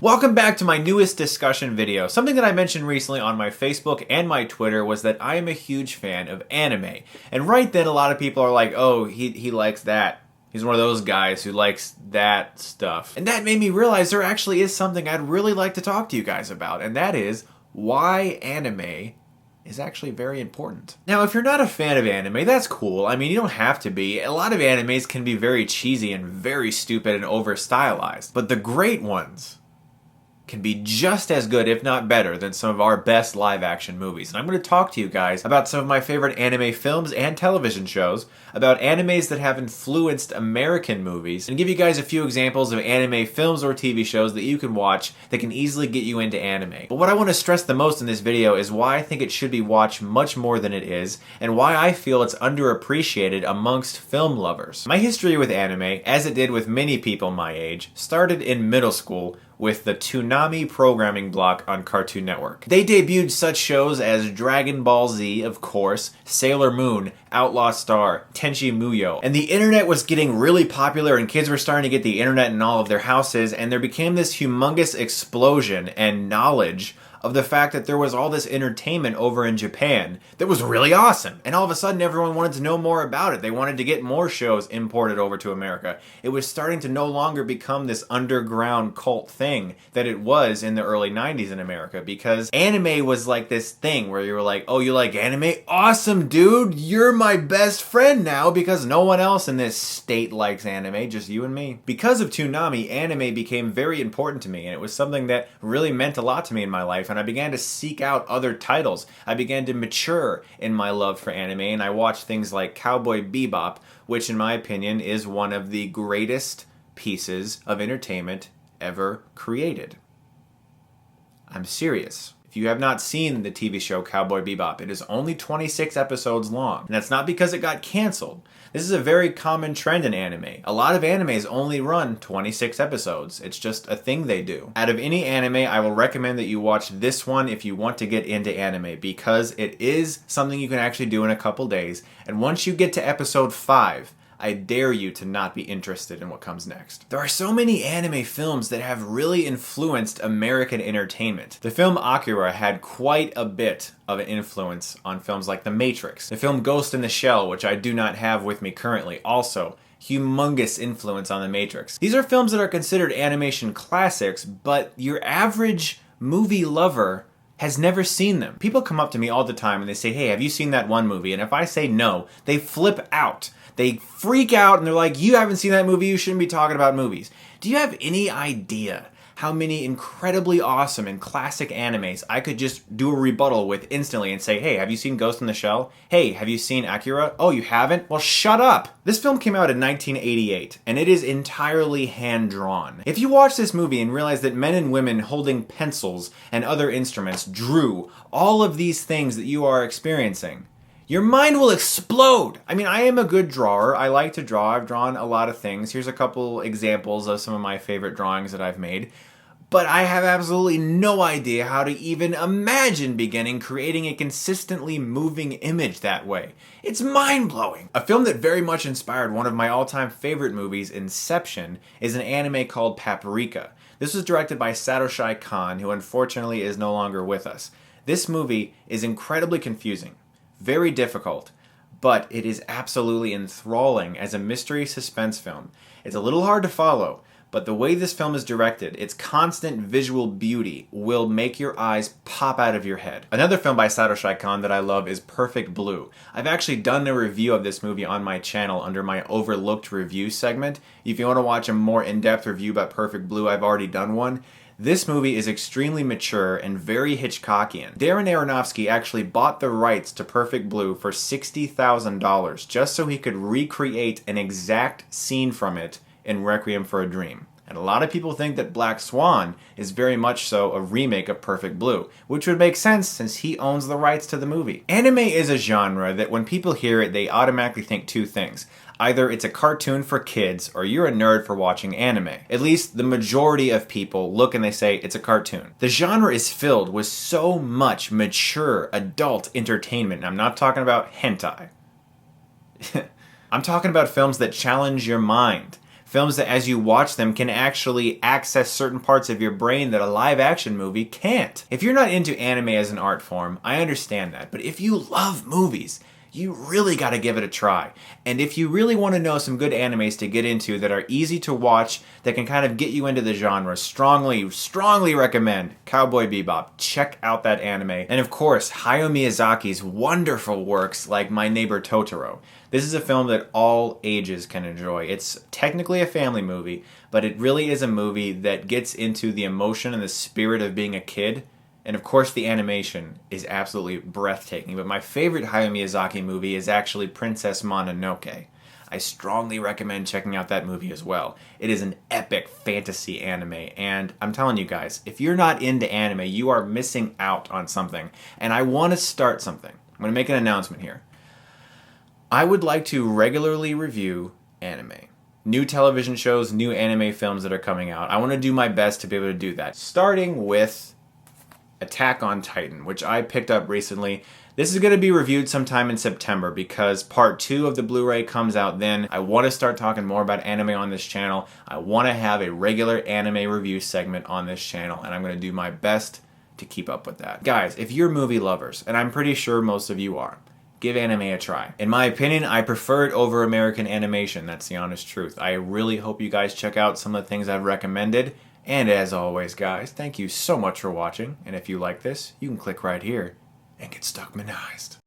Welcome back to my newest discussion video. Something that I mentioned recently on my Facebook and my Twitter was that I am a huge fan of anime. And right then a lot of people are like, oh, he likes that. He's one of those guys who likes that stuff. And that made me realize there actually is something I'd really like to talk to you guys about, and that is why anime is actually very important. Now, if you're not a fan of anime, that's cool. I mean, you don't have to be. A lot of animes can be very cheesy and very stupid and over-stylized. But the great ones can be just as good, if not better, than some of our best live-action movies. And I'm going to talk to you guys about some of my favorite anime films and television shows, about animes that have influenced American movies, and give you guys a few examples of anime films or TV shows that you can watch that can easily get you into anime. But what I want to stress the most in this video is why I think it should be watched much more than it is, and why I feel it's underappreciated amongst film lovers. My history with anime, as it did with many people my age, started in middle school with the Toonami programming block on Cartoon Network. They debuted such shows as Dragon Ball Z, of course, Sailor Moon, Outlaw Star, Tenchi Muyo. And the internet was getting really popular and kids were starting to get the internet in all of their houses, and there became this humongous explosion and knowledge of the fact that there was all this entertainment over in Japan that was really awesome. And all of a sudden everyone wanted to know more about it. They wanted to get more shows imported over to America. It was starting to no longer become this underground cult thing that it was in the early 90s in America, because anime was like this thing where you were like, oh, you like anime? Awesome, dude! You're my best friend now because no one else in this state likes anime, just you and me. Because of Toonami, anime became very important to me, and it was something that really meant a lot to me in my life. And I began to seek out other titles. I began to mature in my love for anime, and I watched things like Cowboy Bebop, which in my opinion is one of the greatest pieces of entertainment ever created. I'm serious. If you have not seen the TV show Cowboy Bebop, it is only 26 episodes long. And that's not because it got canceled. This is a very common trend in anime. A lot of animes only run 26 episodes. It's just a thing they do. Out of any anime, I will recommend that you watch this one if you want to get into anime, because it is something you can actually do in a couple days. And once you get to episode 5, I dare you to not be interested in what comes next. There are so many anime films that have really influenced American entertainment. The film Akira had quite a bit of an influence on films like The Matrix. The film Ghost in the Shell, which I do not have with me currently, also humongous influence on The Matrix. These are films that are considered animation classics, but your average movie lover has never seen them. People come up to me all the time and they say, hey, have you seen that one movie? And if I say no, they flip out. They freak out and they're like, you haven't seen that movie, you shouldn't be talking about movies. Do you have any idea how many incredibly awesome and classic animes I could just do a rebuttal with instantly and say, hey, have you seen Ghost in the Shell? Hey, have you seen Akira? Oh, you haven't? Well, shut up! This film came out in 1988, and it is entirely hand-drawn. If you watch this movie and realize that men and women holding pencils and other instruments drew all of these things that you are experiencing, your mind will explode! I mean, I am a good drawer. I like to draw. I've drawn a lot of things. Here's a couple examples of some of my favorite drawings that I've made. But I have absolutely no idea how to even imagine beginning creating a consistently moving image that way. It's mind-blowing! A film that very much inspired one of my all-time favorite movies, Inception, is an anime called Paprika. This was directed by Satoshi Kon, who unfortunately is no longer with us. This movie is incredibly confusing. Very difficult, but it is absolutely enthralling as a mystery suspense film. It's a little hard to follow, but the way this film is directed, its constant visual beauty will make your eyes pop out of your head. Another film by Satoshi Kon that I love is Perfect Blue. I've actually done a review of this movie on my channel under my Overlooked Review segment. If you want to watch a more in-depth review about Perfect Blue, I've already done one. This movie is extremely mature and very Hitchcockian. Darren Aronofsky actually bought the rights to Perfect Blue for $60,000 just so he could recreate an exact scene from it in Requiem for a Dream. And a lot of people think that Black Swan is very much so a remake of Perfect Blue, which would make sense since he owns the rights to the movie. Anime is a genre that when people hear it, they automatically think two things. Either it's a cartoon for kids, or you're a nerd for watching anime. At least the majority of people look and they say it's a cartoon. The genre is filled with so much mature adult entertainment. And I'm not talking about hentai. I'm talking about films that challenge your mind. Films that as you watch them can actually access certain parts of your brain that a live action movie can't. If you're not into anime as an art form, I understand that. But if you love movies, you really gotta give it a try. And if you really want to know some good animes to get into that are easy to watch, that can kind of get you into the genre, strongly recommend Cowboy Bebop. Check out that anime. And of course, Hayao Miyazaki's wonderful works like My Neighbor Totoro. This is a film that all ages can enjoy. It's technically a family movie, but it really is a movie that gets into the emotion and the spirit of being a kid. And of course the animation is absolutely breathtaking, but my favorite Hayao Miyazaki movie is actually Princess Mononoke. I strongly recommend checking out that movie as well. It is an epic fantasy anime, and I'm telling you guys, if you're not into anime, you are missing out on something. And I want to start something. I'm going to make an announcement here. I would like to regularly review anime. New television shows, new anime films that are coming out. I want to do my best to be able to do that. Starting with Attack on Titan, which I picked up recently. This is going to be reviewed sometime in September because part 2 of the Blu-ray comes out then. I want to start talking more about anime on this channel. I want to have a regular anime review segment on this channel, and I'm going to do my best to keep up with that. Guys, if you're movie lovers, and I'm pretty sure most of you are, give anime a try. In my opinion, I prefer it over American animation. That's the honest truth. I really hope you guys check out some of the things I've recommended. And as always, guys, thank you so much for watching. And if you like this, you can click right here and get Stuckmanized.